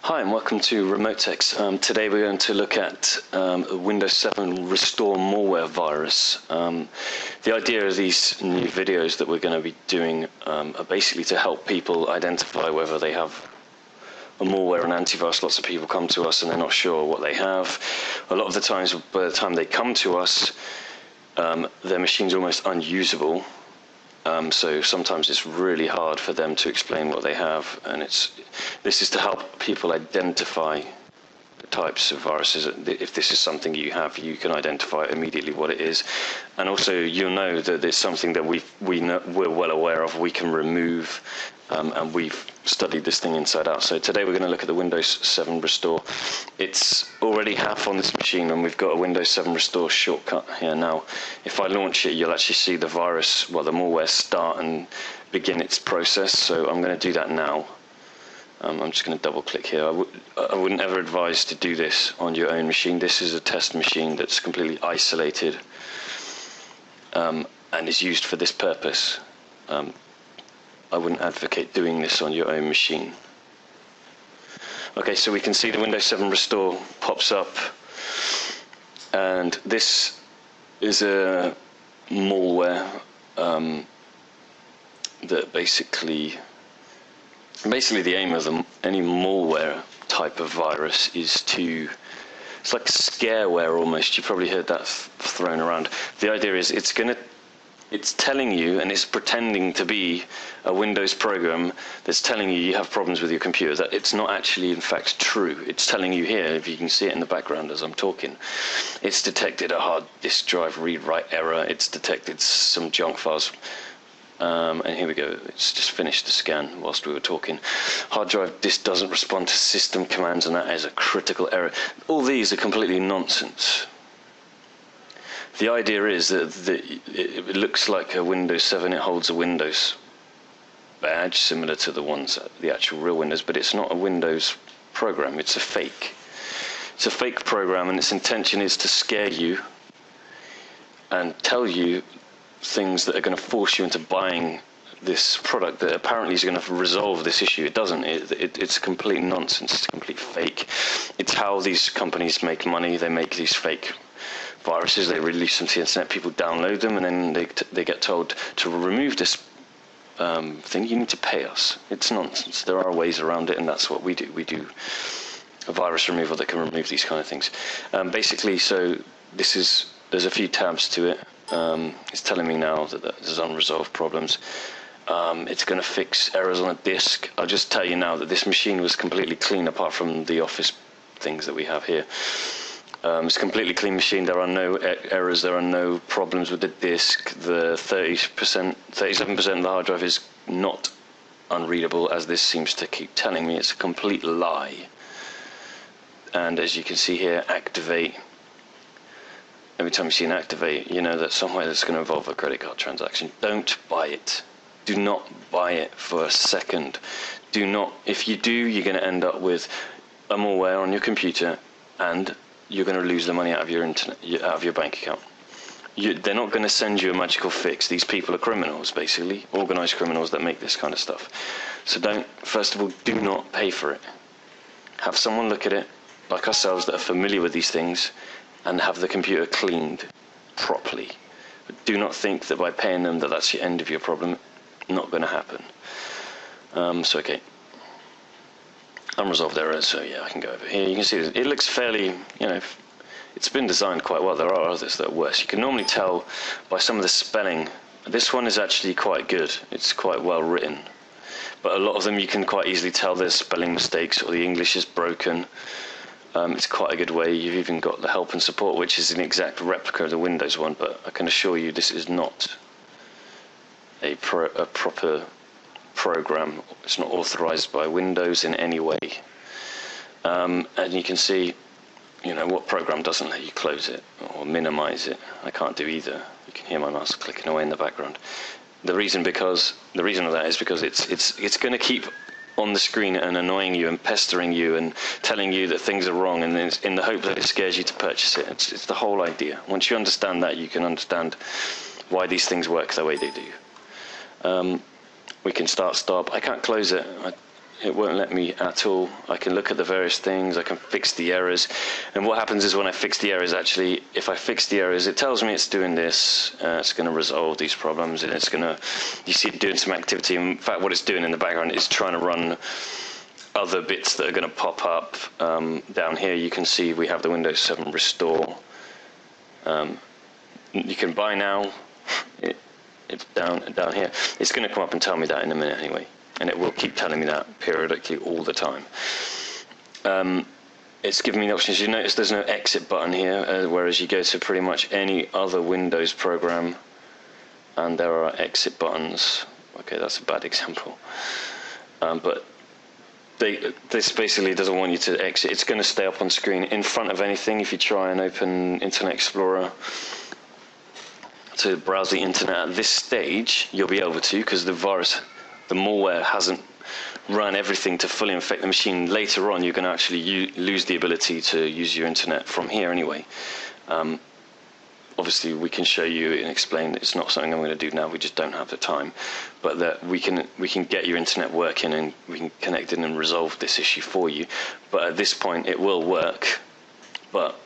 Hi and welcome to Remote Techs. Today we're going to look at a Windows 7 Restore Malware virus. The idea of these new videos that we're going to be doing are basically to help people identify whether they have a malware and antivirus. Lots of people come to us and they're not sure what they have. A lot of the times, by the time they come to us, their machine's almost unusable. So sometimes it's really hard for them to explain what they have, and this is to help people identify the types of viruses. If this is something you have, you can identify immediately what it is, and also you'll know that it's something that we're well aware of. We can remove, and we've studied this thing inside out. So today we're going to look at the Windows 7 Restore. It's already half on this machine, and we've got a Windows 7 Restore shortcut here now. If I launch it, you'll actually see the virus, well, the malware start and begin its process. So I'm going to do that now. I'm just going to double click here. I wouldn't ever advise to do this on your own machine. This is a test machine that's completely isolated and is used for this purpose. I wouldn't advocate doing this on your own machine. Okay, so we can see the Windows 7 Restore pops up, and this is a malware that basically the aim of any malware type of virus is to, it's like scareware almost. You probably heard that thrown around. The idea is it's telling you, and it's pretending to be a Windows program that's telling you have problems with your computer. That it's not actually, in fact, true. It's telling you here, if you can see it in the background as I'm talking, it's detected a hard disk drive read-write error. It's detected some junk files. And here we go. It's just finished the scan whilst we were talking. Hard drive disk doesn't respond to system commands, and that is a critical error. All these are completely nonsense. The idea is that it looks like a Windows 7. It holds a Windows badge similar to the ones, the actual real Windows, but it's not a Windows program. It's a fake. It's a fake program, and its intention is to scare you and tell you things that are going to force you into buying this product that apparently is going to resolve this issue. It doesn't. It's complete nonsense. It's complete fake. It's how these companies make money. They make these fake viruses, they release them to the internet, people download them, and then they get told to remove this thing, you need to pay us. It's nonsense. There are ways around it, and that's what we do. We do a virus removal that can remove these kind of things. Basically, so there's a few tabs to it. It's telling me now that there's unresolved problems. It's going to fix errors on a disk. I'll just tell you now that this machine was completely clean apart from the Office things that we have here. It's a completely clean machine. There are no errors. There are no problems with the disk. The 37% of the hard drive is not unreadable, as this seems to keep telling me. It's a complete lie. And as you can see here, activate. Every time you see an activate, you know that somewhere that's going to involve a credit card transaction. Don't buy it. Do not buy it for a second. Do not. If you do, you're going to end up with a malware on your computer, and you're going to lose the money out of your out of your bank account. They're not going to send you a magical fix. These people are criminals, basically, organized criminals that make this kind of stuff. So first of all, do not pay for it. Have someone look at it, like ourselves, that are familiar with these things, and have the computer cleaned properly. But do not think that by paying them that's the end of your problem. Not going to happen. So okay. Unresolved errors, so yeah, I can go over here. You can see it looks fairly, it's been designed quite well. There are others that are worse. You can normally tell by some of the spelling. This one is actually quite good. It's quite well written. But a lot of them you can quite easily tell there's spelling mistakes or the English is broken. It's quite a good way. You've even got the help and support, which is an exact replica of the Windows one, but I can assure you this is not a proper program. It's not authorized by Windows in any way. And you can see, what program doesn't let you close it or minimize it. I can't do either. You can hear my mouse clicking away in the background. The reason of that is because it's going to keep on the screen and annoying you and pestering you and telling you that things are wrong, and in the hope that it scares you to purchase it. It's the whole idea. Once you understand that, you can understand why these things work the way they do. We can start, stop. I can't close it. it won't let me at all. I can look at the various things, I can fix the errors, and what happens is when I fix the errors, actually, if I fix the errors, it tells me it's doing this, it's going to resolve these problems, and it's going to, you see it doing some activity. In fact, what it's doing in the background is trying to run other bits that are going to pop up. Down here you can see we have the Windows 7 Restore. You can buy now. It's down here. It's going to come up and tell me that in a minute anyway, and it will keep telling me that periodically all the time. It's giving me the options. You notice there's no exit button here, whereas you go to pretty much any other Windows program and there are exit buttons. Okay, that's a bad example, but this basically doesn't want you to exit. It's going to stay up on screen in front of anything. If you try and open Internet Explorer to browse the internet at this stage, you'll be able to, because the malware hasn't run everything to fully infect the machine. Later on, you're going to actually lose the ability to use your internet from here anyway. Obviously, we can show you and explain that it's not something I'm going to do now. We just don't have the time. But that we can get your internet working, and we can connect in and resolve this issue for you. But at this point, it will work. But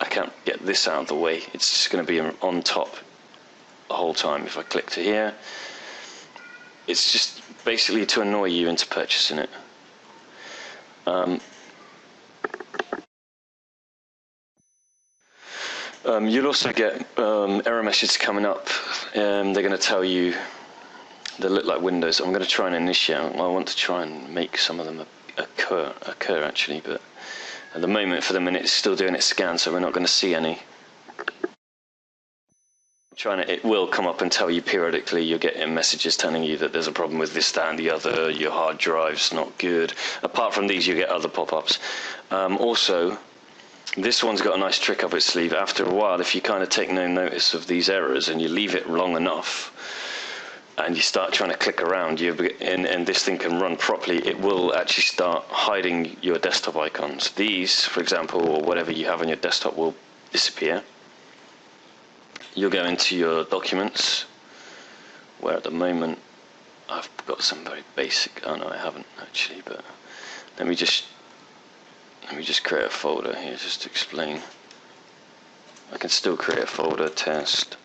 I can't get this out of the way. It's just going to be on top the whole time. If I click to here, it's just basically to annoy you into purchasing it. You'll also get error messages coming up. They're going to tell you they look like Windows. I'm going to try and initiate. I want to try and make some of them occur actually, but at the moment, for the minute, it's still doing its scan, so we're not going to see any. It will come up and tell you periodically. You're getting messages telling you that there's a problem with this, that, and the other. Your hard drive's not good. Apart from these, you get other pop-ups. Also, this one's got a nice trick up its sleeve. After a while, if you kind of take no notice of these errors and you leave it long enough, and you start trying to click around, and this thing can run properly, it will actually start hiding your desktop icons. These, for example, or whatever you have on your desktop, will disappear. You'll go into your documents, where at the moment I've got some very basic. Oh no, I haven't actually. But let me just create a folder here just to explain. I can still create a folder, test,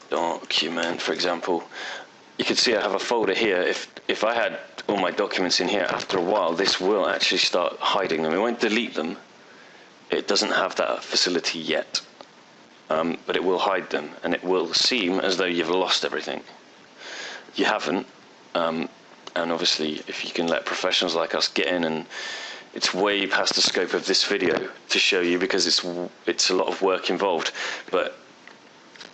document, for example. You can see I have a folder here. If I had all my documents in here, after a while, this will actually start hiding them. It won't delete them. It doesn't have that facility yet. But it will hide them, and it will seem as though you've lost everything. You haven't, and obviously if you can let professionals like us get in, and it's way past the scope of this video to show you, because it's a lot of work involved, but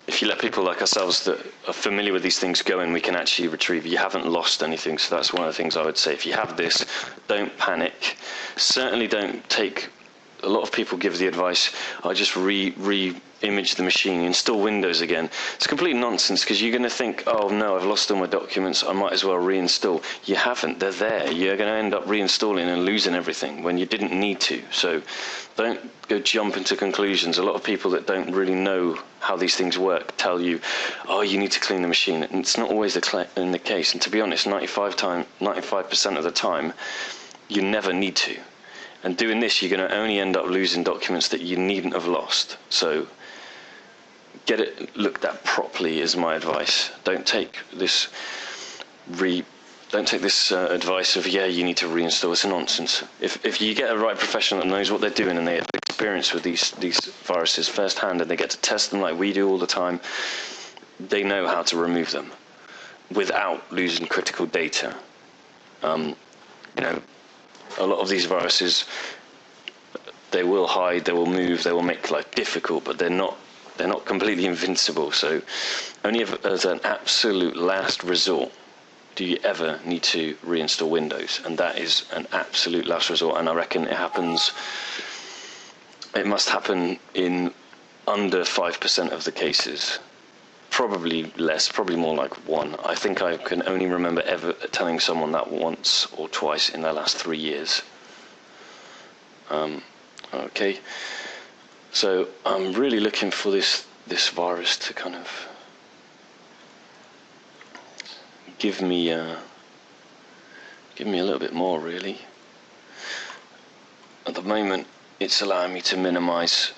if you let people like ourselves that are familiar with these things go in, we can actually retrieve. You haven't lost anything, so that's one of the things I would say. If you have this, don't panic. Certainly don't take. A lot of people give the advice, I just re-image the machine, install Windows again. It's complete nonsense, because you're going to think, oh no, I've lost all my documents, I might as well reinstall. You haven't, they're there. You're going to end up reinstalling and losing everything when you didn't need to. So don't go jump into conclusions. A lot of people that don't really know how these things work tell you, oh, you need to clean the machine. And it's not always in the case. And to be honest, 95% of the time, you never need to. And doing this, you're going to only end up losing documents that you needn't have lost. So get it looked at properly is my advice. Don't take this advice of, yeah, you need to reinstall. It's nonsense. If you get a right professional that knows what they're doing, and they have experience with these viruses firsthand, and they get to test them like we do all the time, they know how to remove them without losing critical data. A lot of these viruses, they will hide, they will move, they will make life difficult, but they're not completely invincible. So only as an absolute last resort do you ever need to reinstall Windows, and that is an absolute last resort. And I reckon it must happen in under 5% of the cases. Probably less, probably more like 1. I think I can only remember ever telling someone that once or twice in their last 3 years. Okay, so I'm really looking for this virus to kind of give me give me a little bit more really. At the moment it's allowing me to minimize,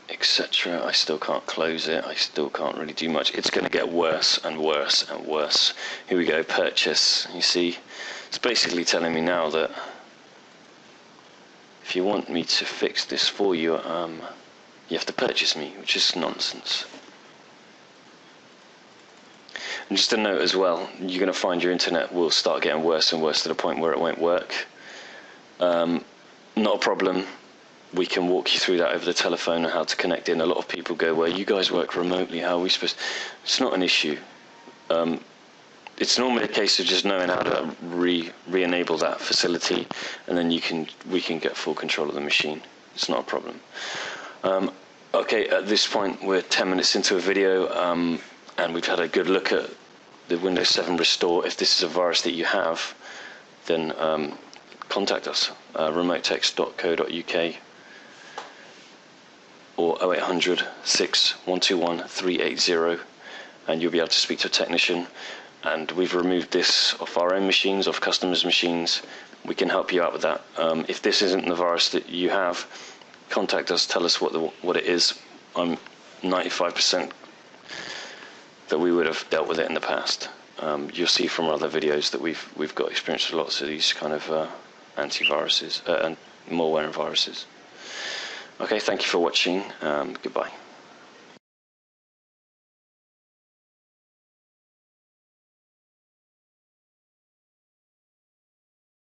etc. I still can't close it, I still can't really do much. It's going to get worse and worse and worse. Here we go, purchase. You see, it's basically telling me now that if you want me to fix this for you, you have to purchase me, which is nonsense. And just a note as well, you're going to find your internet will start getting worse and worse to the point where it won't work. Not a problem. We can walk you through that over the telephone and how to connect in. A lot of people go, well, you guys work remotely, how are we supposed to? It's not an issue. It's normally a case of just knowing how to re-enable that facility, and then we can get full control of the machine. It's not a problem. Okay, at this point we're 10 minutes into a video, and we've had a good look at the Windows 7 Restore. If this is a virus that you have, then contact us, remotetext.co.uk or 0800 6121 380, and you'll be able to speak to a technician. And we've removed this off our own machines, off customers' machines. We can help you out with that. If this isn't the virus that you have, contact us, tell us what it is. I'm 95% that we would have dealt with it in the past. You'll see from our other videos that we've got experience with lots of these kind of antiviruses and malware and viruses. Okay, thank you for watching. Goodbye.